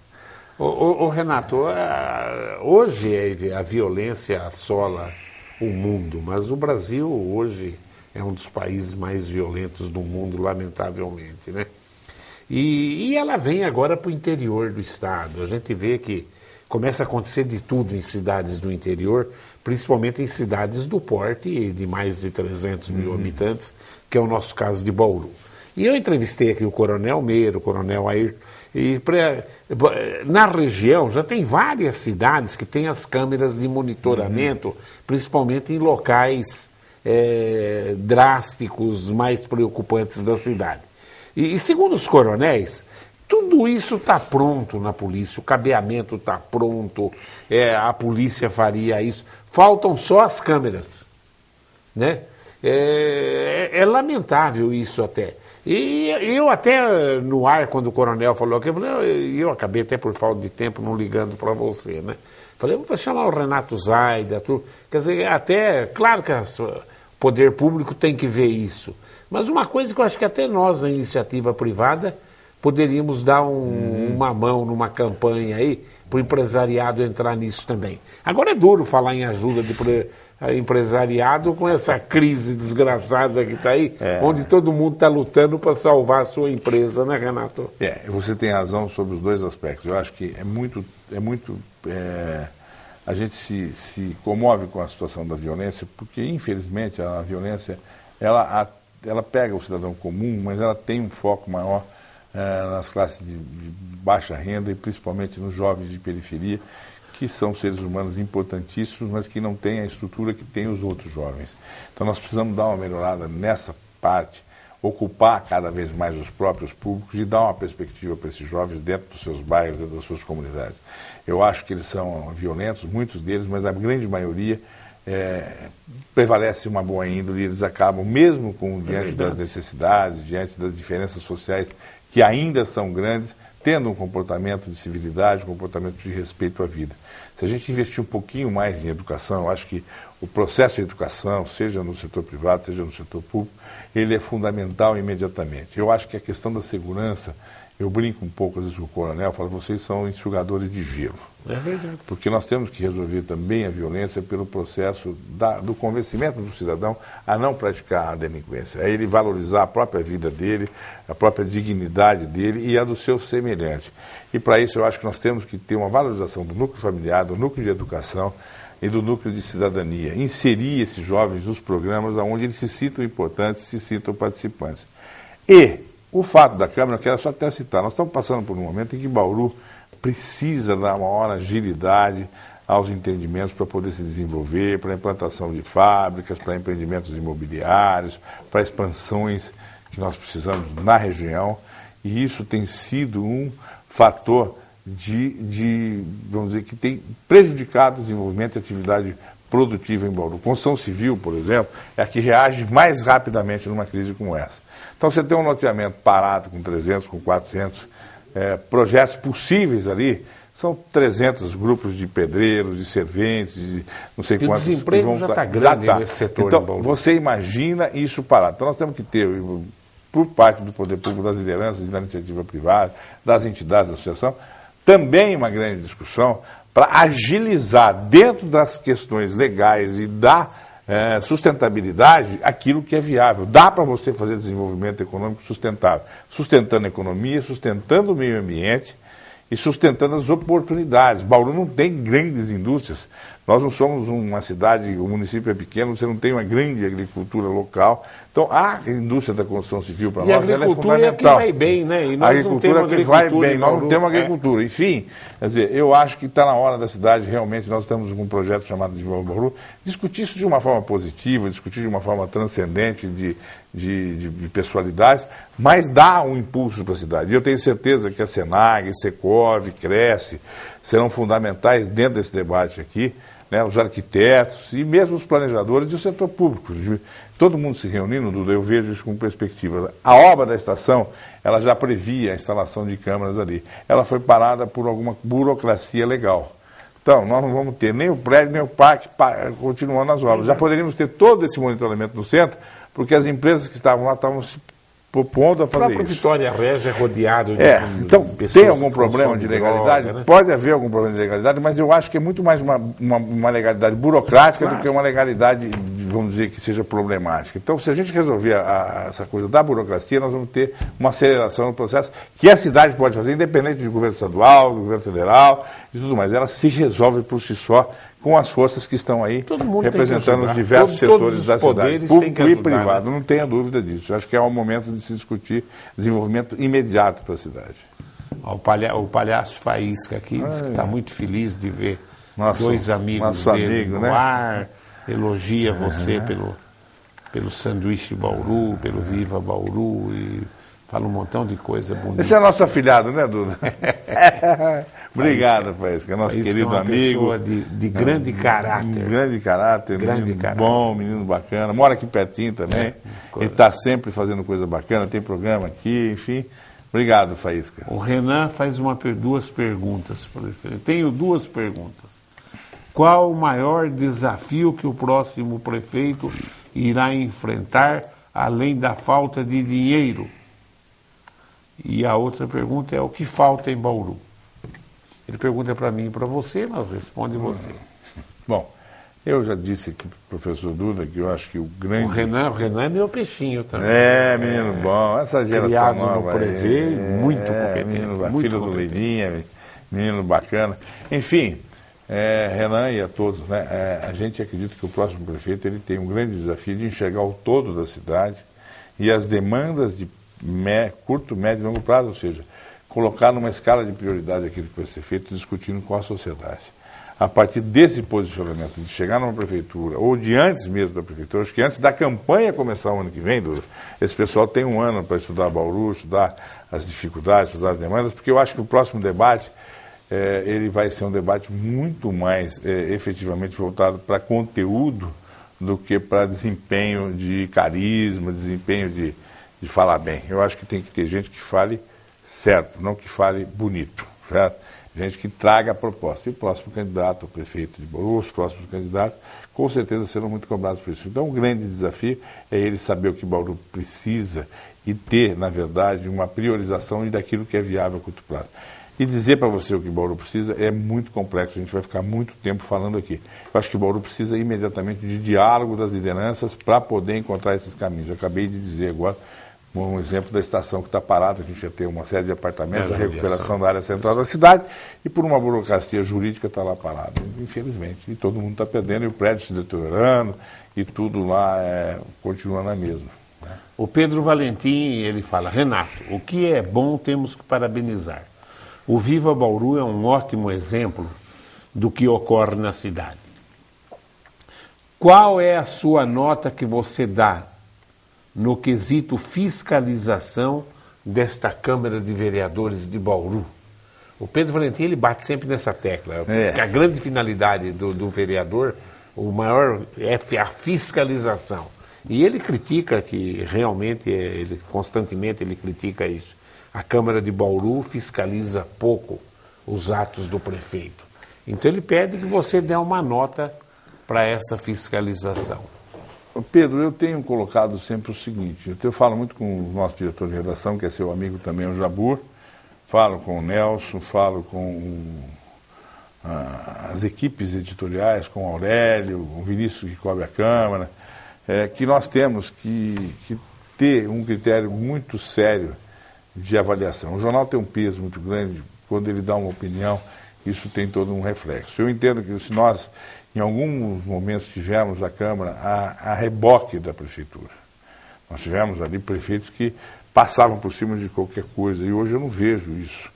Renato, hoje a violência assola o mundo, mas o Brasil hoje é um dos países mais violentos do mundo, lamentavelmente, né? E ela vem agora para o interior do estado. A gente vê que começa a acontecer de tudo em cidades do interior, principalmente em cidades do porte de mais de 300 mil habitantes, que é o nosso caso de Bauru. E eu entrevistei aqui o Coronel Meiro, o Coronel Ayrton, e na região já tem várias cidades que têm as câmeras de monitoramento, principalmente em locais drásticos, mais preocupantes da cidade. E segundo os coronéis, tudo isso está pronto na polícia, o cabeamento está pronto, a polícia faria isso, faltam só as câmeras, né? É lamentável isso até. E eu até no ar, quando o coronel falou aqui, eu acabei até por falta de tempo não ligando para você, né? Falei, vou chamar o Renato Zaida, tudo. Quer dizer, até, claro que o poder público tem que ver isso, mas uma coisa que eu acho que até nós, a iniciativa privada, poderíamos dar uma mão numa campanha aí, para o empresariado entrar nisso também. Agora é duro falar em ajuda de empresariado com essa crise desgraçada que está aí, onde todo mundo está lutando para salvar a sua empresa, né, Renato? Você tem razão sobre os dois aspectos. Eu acho que a gente se comove com a situação da violência, porque, infelizmente, a violência, ela pega o cidadão comum, mas ela tem um foco maior nas classes de baixa renda e principalmente nos jovens de periferia, que são seres humanos importantíssimos, mas que não têm a estrutura que têm os outros jovens. Então nós precisamos dar uma melhorada nessa parte, ocupar cada vez mais os próprios públicos e dar uma perspectiva para esses jovens dentro dos seus bairros, dentro das suas comunidades. Eu acho que eles são violentos, muitos deles, mas a grande maioria prevalece uma boa índole e eles acabam, mesmo diante das necessidades, diante das diferenças sociais que ainda são grandes, tendo um comportamento de civilidade, um comportamento de respeito à vida. Se a gente investir um pouquinho mais em educação, eu acho que o processo de educação, seja no setor privado, seja no setor público, ele é fundamental imediatamente. Eu acho que a questão da segurança, eu brinco um pouco às vezes com o coronel, falo, vocês são enxugadores de gelo. É verdade. Porque nós temos que resolver também a violência pelo processo do convencimento do cidadão a não praticar a delinquência, a ele valorizar a própria vida dele, a própria dignidade dele e a do seu semelhante. E para isso eu acho que nós temos que ter uma valorização do núcleo familiar, do núcleo de educação e do núcleo de cidadania. Inserir esses jovens nos programas onde eles se sintam importantes, se sintam participantes. E o fato da Câmara, eu quero só até citar, nós estamos passando por um momento em que Bauru precisa dar maior agilidade aos entendimentos para poder se desenvolver, para a implantação de fábricas, para empreendimentos imobiliários, para expansões que nós precisamos na região. E isso tem sido um fator vamos dizer, que tem prejudicado o desenvolvimento e atividade produtiva em Bauru. Construção civil, por exemplo, é a que reage mais rapidamente numa crise como essa. Então você tem um loteamento parado com 300, com 400 projetos possíveis ali, são 300 grupos de pedreiros, de serventes, de não sei quantos. O desemprego já está grande nesse setor. Então, você imagina isso parado. Então nós temos que ter, por parte do poder público, das lideranças, da iniciativa privada, das entidades da associação, também uma grande discussão para agilizar dentro das questões legais e da sustentabilidade aquilo que é viável. Dá para você fazer desenvolvimento econômico sustentável, sustentando a economia, sustentando o meio ambiente e sustentando as oportunidades. Bauru não tem grandes indústrias. Nós não somos uma cidade, o município é pequeno, você não tem uma grande agricultura local. Então, a indústria da construção civil para nós ela é fundamental. É que vai bem, né? E nós a agricultura não que vai bem, nós não temos agricultura. Enfim, quer dizer, eu acho que está na hora da cidade, realmente, nós estamos com um projeto chamado Desenvolvimento Bauru, discutir isso de uma forma positiva, discutir de uma forma transcendente de pessoalidade, mas dá um impulso para a cidade. E eu tenho certeza que a Senag, Secov, Cresce serão fundamentais dentro desse debate aqui, né, os arquitetos e mesmo os planejadores e o setor público. Todo mundo se reunindo, Duda, eu vejo isso com perspectiva. A obra da estação, ela já previa a instalação de câmeras ali. Ela foi parada por alguma burocracia legal. Então, nós não vamos ter nem o prédio, nem o parque continuando as obras. Já poderíamos ter todo esse monitoramento no centro, porque as empresas que estavam lá estavam se propondo a fazer isso. O próprio Vitória Regia é rodeado de então, pessoas tem algum problema de legalidade? Droga, né? Pode haver algum problema de legalidade, mas eu acho que é muito mais uma legalidade burocrática do que uma legalidade, vamos dizer, que seja problemática. Então, se a gente resolver essa coisa da burocracia, nós vamos ter uma aceleração no processo que a cidade pode fazer, independente do governo estadual, do governo federal e tudo mais. Ela se resolve por si só com as forças que estão aí representando os diversos setores da cidade, público e privado, não tenha dúvida disso. Eu acho que é o momento de se discutir desenvolvimento imediato para a cidade. O palhaço Faísca aqui diz que está muito feliz de ver dois amigos dele no ar, elogia você pelo sanduíche Bauru, pelo Viva Bauru e fala um montão de coisa bonita. Esse é nosso afilhado, né, Duda? Obrigado, Faísca, nosso querido amigo. Pessoa de grande caráter. Grande caráter, bom, menino bacana. Mora aqui pertinho também. E está sempre fazendo coisa bacana, tem programa aqui, enfim. Obrigado, Faísca. O Renan faz duas perguntas. Tenho duas perguntas. Qual o maior desafio que o próximo prefeito irá enfrentar, além da falta de dinheiro? E a outra pergunta é o que falta em Bauru? Ele pergunta para mim e para você, mas responde você. Bom, eu já disse aqui para o professor Duda que eu acho que o grande... O Renan é meu peixinho também. Menino bom. Essa geração criado nova. No Prevê, muito competente. Menino, muito filho do Leirinha, menino bacana. Enfim, Renan e a todos, né? A gente acredita que o próximo prefeito ele tem um grande desafio de enxergar o todo da cidade e as demandas de curto, médio e longo prazo, ou seja, colocar numa escala de prioridade aquilo que vai ser feito, discutindo com a sociedade. A partir desse posicionamento, de chegar numa prefeitura, ou de antes mesmo da prefeitura, acho que antes da campanha começar o ano que vem, esse pessoal tem um ano para estudar Bauru, estudar as dificuldades, estudar as demandas, porque eu acho que o próximo debate, ele vai ser um debate muito mais efetivamente voltado para conteúdo do que para desempenho de carisma, desempenho de falar bem. Eu acho que tem que ter gente que fale certo, não que fale bonito, certo? Gente que traga a proposta. E o próximo candidato, o prefeito de Bauru, os próximos candidatos, com certeza serão muito cobrados por isso. Então, o grande desafio é ele saber o que Bauru precisa e ter, na verdade, uma priorização daquilo que é viável a curto prazo. E dizer para você o que Bauru precisa é muito complexo, a gente vai ficar muito tempo falando aqui. Eu acho que Bauru precisa imediatamente de diálogo das lideranças para poder encontrar esses caminhos. Eu acabei de dizer agora um exemplo da estação que está parada, a gente ia ter uma série de apartamentos, a recuperação da área central da cidade, e por uma burocracia jurídica está lá parado, infelizmente. E todo mundo está perdendo, e o prédio se deteriorando, e tudo lá continua na mesma. Né? O Pedro Valentim, ele fala, Renato, o que é bom temos que parabenizar. O Viva Bauru é um ótimo exemplo do que ocorre na cidade. Qual é a sua nota que você dá no quesito fiscalização desta Câmara de Vereadores de Bauru? O Pedro Valentim, ele bate sempre nessa tecla. A grande finalidade do vereador, o maior é a fiscalização. E ele critica que realmente, constantemente ele critica isso. A Câmara de Bauru fiscaliza pouco os atos do prefeito. Então ele pede que você dê uma nota para essa fiscalização. Pedro, eu tenho colocado sempre o seguinte, eu falo muito com o nosso diretor de redação, que é seu amigo também, o Jabur, falo com o Nelson, falo com as equipes editoriais, com o Aurélio, o Vinícius que cobre a Câmara, que nós temos que ter um critério muito sério de avaliação. O jornal tem um peso muito grande, quando ele dá uma opinião, isso tem todo um reflexo. Eu entendo que se nós, em alguns momentos, tivemos a Câmara a reboque da Prefeitura. Nós tivemos ali prefeitos que passavam por cima de qualquer coisa, e hoje eu não vejo isso.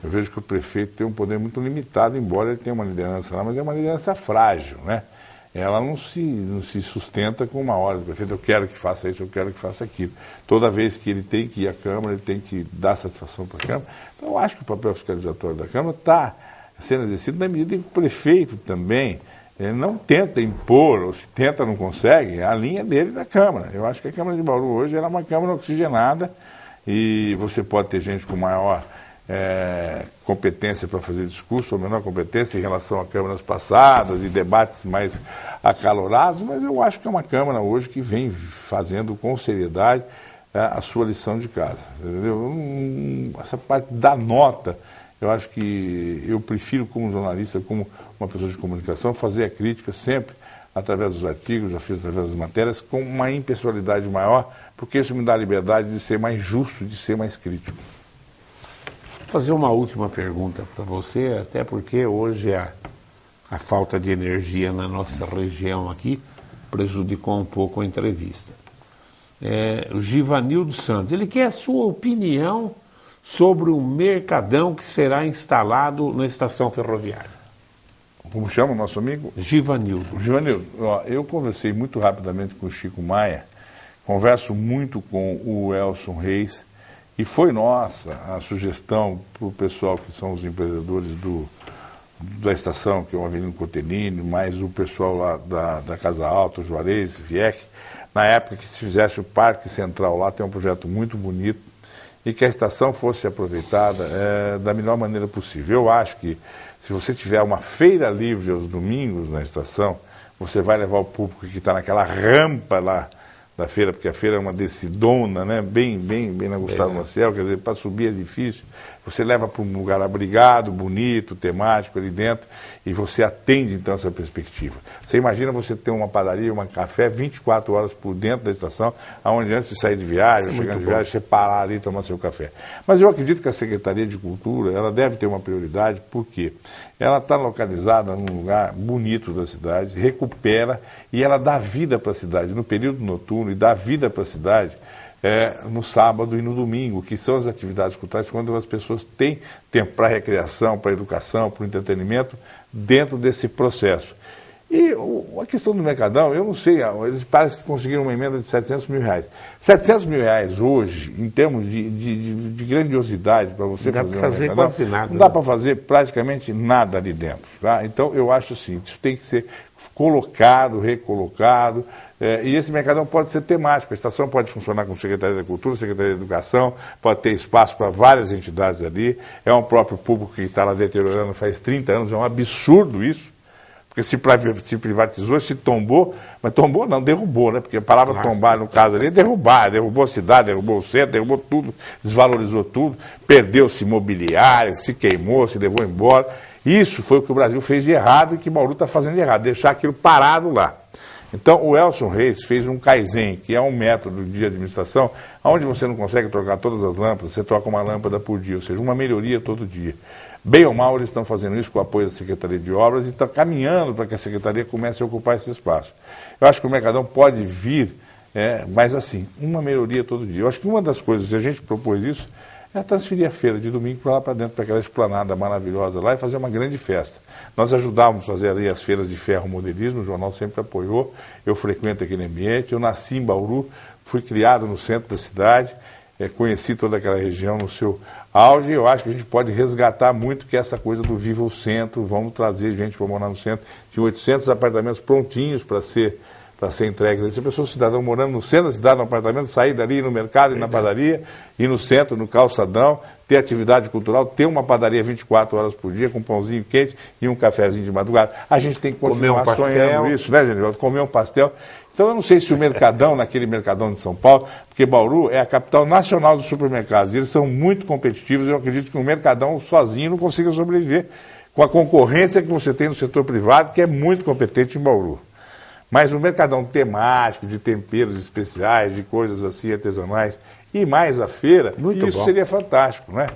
Eu vejo que o prefeito tem um poder muito limitado, embora ele tenha uma liderança lá, mas é uma liderança frágil, né? Ela não se sustenta com uma ordem do prefeito, eu quero que faça isso, eu quero que faça aquilo. Toda vez que ele tem que ir à Câmara, ele tem que dar satisfação para a Câmara. Então, eu acho que o papel fiscalizatório da Câmara está sendo exercido na medida em que o prefeito também não tenta impor, ou se tenta não consegue, a linha dele da Câmara. Eu acho que a Câmara de Bauru hoje é uma Câmara oxigenada e você pode ter gente com maior competência para fazer discurso, ou menor competência em relação a câmaras passadas e debates mais acalorados, mas eu acho que é uma Câmara hoje que vem fazendo com seriedade a sua lição de casa. Entendeu? Essa parte da nota, eu acho que eu prefiro, como jornalista, como uma pessoa de comunicação, fazer a crítica sempre através dos artigos, já fiz através das matérias, com uma impessoalidade maior, porque isso me dá a liberdade de ser mais justo, de ser mais crítico. Vou fazer uma última pergunta para você, até porque hoje a falta de energia na nossa região aqui prejudicou um pouco a entrevista. O Givanildo Santos, ele quer a sua opinião sobre o mercadão que será instalado na estação ferroviária. Como chama o nosso amigo? Givanildo. Givanildo, eu conversei muito rapidamente com o Chico Maia, converso muito com o Elson Reis, e foi nossa a sugestão para o pessoal que são os empreendedores da estação, que é o Avelino Cotelini, mais o pessoal lá da Casa Alta, o Juarez, Vieck, na época que se fizesse o Parque Central lá, tem um projeto muito bonito, e que a estação fosse aproveitada da melhor maneira possível. Eu acho que se você tiver uma feira livre aos domingos na estação, você vai levar o público que está naquela rampa lá da feira, porque a feira é uma descidona, né? bem na Gustavo Maciel, quer dizer, para subir é difícil. Você leva para um lugar abrigado, bonito, temático ali dentro, e você atende então essa perspectiva. Você imagina você ter uma padaria, um café 24 horas por dentro da estação, onde antes de sair de viagem, chegando de viagem, você parar ali e tomar seu café. Mas eu acredito que a Secretaria de Cultura, ela deve ter uma prioridade, porque ela está localizada num lugar bonito da cidade, recupera e ela dá vida para a cidade no período noturno e dá vida para a cidade no sábado e no domingo, que são as atividades culturais, quando as pessoas têm tempo para recreação, para educação, para entretenimento, dentro desse processo. E a questão do Mercadão, eu não sei, eles parecem que conseguiram uma emenda de R$700 mil. R$700 mil hoje, em termos de grandiosidade para você fazer um Mercadão, quase nada, não dá para fazer praticamente nada ali dentro. Tá? Então, eu acho assim, isso tem que ser colocado, recolocado, e esse Mercadão pode ser temático. A estação pode funcionar com Secretaria da Cultura, Secretaria da Educação, pode ter espaço para várias entidades ali, é um próprio público que está lá deteriorando faz 30 anos, é um absurdo isso. Porque se privatizou, se tombou, mas tombou não, derrubou, né? Porque a palavra tombar, no caso ali, é derrubar, derrubou a cidade, derrubou o centro, derrubou tudo, desvalorizou tudo, perdeu-se imobiliária, se queimou, se levou embora. Isso foi o que o Brasil fez de errado e que Bauru está fazendo de errado, deixar aquilo parado lá. Então, o Elson Reis fez um Kaizen, que é um método de administração, onde você não consegue trocar todas as lâmpadas, você troca uma lâmpada por dia, ou seja, uma melhoria todo dia. Bem ou mal, eles estão fazendo isso com o apoio da Secretaria de Obras e estão caminhando para que a Secretaria comece a ocupar esse espaço. Eu acho que o Mercadão pode vir, mas assim, uma melhoria todo dia. Eu acho que uma das coisas, se a gente propôs isso, é transferir a feira de domingo para lá para dentro, para aquela esplanada maravilhosa lá e fazer uma grande festa. Nós ajudávamos a fazer ali as feiras de ferro modelismo, o jornal sempre apoiou, eu frequento aquele ambiente, eu nasci em Bauru, fui criado no centro da cidade, conheci toda aquela região no seu auge, eu acho que a gente pode resgatar muito que essa coisa do Viva o Centro, vamos trazer gente para morar no centro, tinha 800 apartamentos prontinhos para ser entregue. Se a pessoa, cidadão morando no centro da cidade, no apartamento, sair dali no mercado e na padaria, ir no centro, no calçadão, ter atividade cultural, ter uma padaria 24 horas por dia, com um pãozinho quente e um cafezinho de madrugada. A gente tem que continuar sonhando isso, né, Genivaldo? Comer um pastel. Então, eu não sei se o Mercadão, naquele Mercadão de São Paulo, porque Bauru é a capital nacional dos supermercados, e eles são muito competitivos, eu acredito que o Mercadão sozinho não consiga sobreviver com a concorrência que você tem no setor privado, que é muito competente em Bauru. Mas o mercadão temático, de temperos especiais, de coisas assim artesanais, e mais a feira, Muito isso bom. seria fantástico, não é?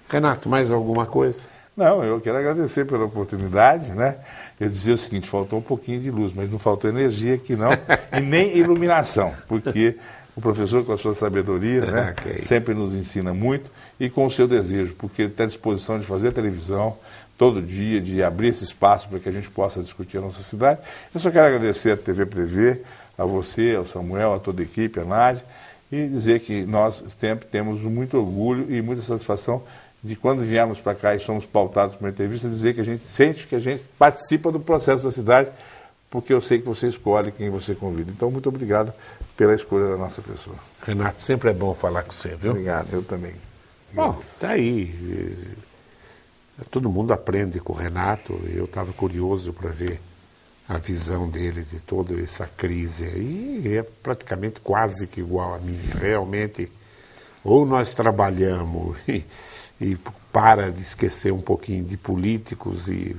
Renato, mais alguma coisa? Não, eu quero agradecer pela oportunidade, né? Eu dizer o seguinte, faltou um pouquinho de luz, mas não faltou energia aqui não, e nem iluminação, porque o professor com a sua sabedoria, né, Que é isso. sempre nos ensina muito, e com o seu desejo, porque ele está à disposição de fazer televisão todo dia, de abrir esse espaço para que a gente possa discutir a nossa cidade. Eu só quero agradecer à TV Prevê, a você, ao Samuel, a toda a equipe, a Nádia, e dizer que nós sempre temos muito orgulho e muita satisfação de quando viemos para cá e somos pautados por uma entrevista, dizer que a gente sente que a gente participa do processo da cidade, porque eu sei que você escolhe quem você convida. Então, muito obrigado pela escolha da nossa pessoa. Renato, sempre é bom falar com você, viu? Obrigado, eu também. Bom, tá aí. Todo mundo aprende com o Renato. Eu estava curioso para ver a visão dele de toda essa crise aí. É praticamente quase que igual a minha. Realmente, ou nós trabalhamos e para de esquecer um pouquinho de políticos e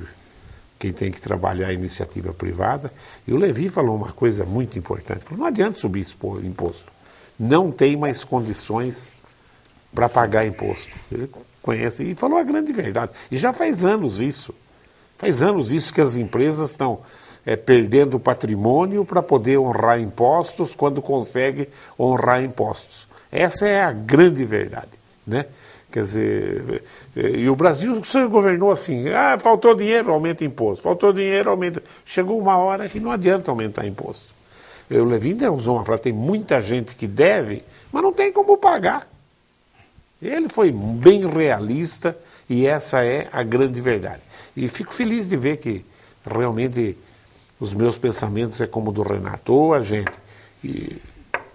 quem tem que trabalhar a iniciativa privada. E o Levi falou uma coisa muito importante. Falou, não adianta subir imposto. Não tem mais condições para pagar imposto. Ele conhece e falou a grande verdade. E já faz anos isso. Faz anos isso que as empresas estão perdendo patrimônio para poder honrar impostos quando consegue honrar impostos. Essa é a grande verdade, né? Quer dizer, e o Brasil, o senhor governou assim, faltou dinheiro, aumenta imposto, faltou dinheiro, aumenta. Chegou uma hora que não adianta aumentar imposto. O Levin usou uma frase, tem muita gente que deve, mas não tem como pagar. Ele foi bem realista e essa é a grande verdade. E fico feliz de ver que realmente os meus pensamentos é como o do Renato. Ou a gente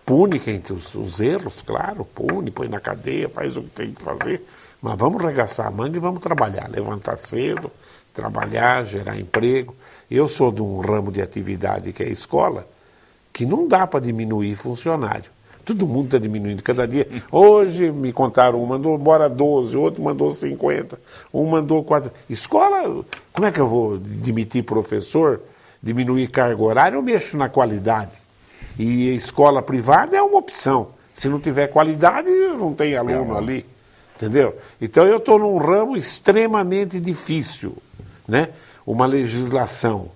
pune quem tem os erros, claro, pune, põe na cadeia, faz o que tem que fazer, mas vamos arregaçar a manga e vamos trabalhar, levantar cedo, trabalhar, gerar emprego. Eu sou de um ramo de atividade que é a escola, que não dá para diminuir funcionário. Todo mundo está diminuindo cada dia. Hoje me contaram, um mandou embora 12, outro mandou 50, um mandou 4. Escola, como é que eu vou demitir professor, diminuir carga horária? Eu mexo na qualidade. E escola privada é uma opção. Se não tiver qualidade, não tem aluno ali. Entendeu? Então eu estou num ramo extremamente difícil, né? Uma legislação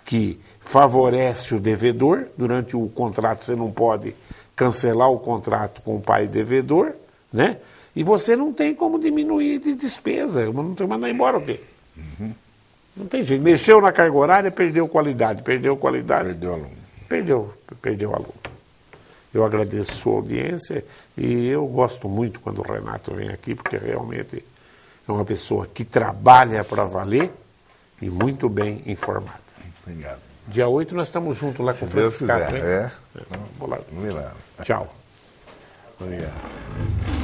que favorece o devedor. Durante o contrato você não pode cancelar o contrato com o pai devedor, né? E você não tem como diminuir de despesa. Não tem mandar embora o quê? Não tem jeito. Mexeu na carga horária, perdeu qualidade. Perdeu qualidade. Perdeu aluno. Perdeu aluno. Eu agradeço a sua audiência e eu gosto muito quando o Renato vem aqui, porque realmente é uma pessoa que trabalha para valer e muito bem informada. Obrigado. Dia 8 nós estamos juntos lá com o Se Deus Franciscato, quiser. hein? Vou lá. Combinado. Tchau. Obrigado.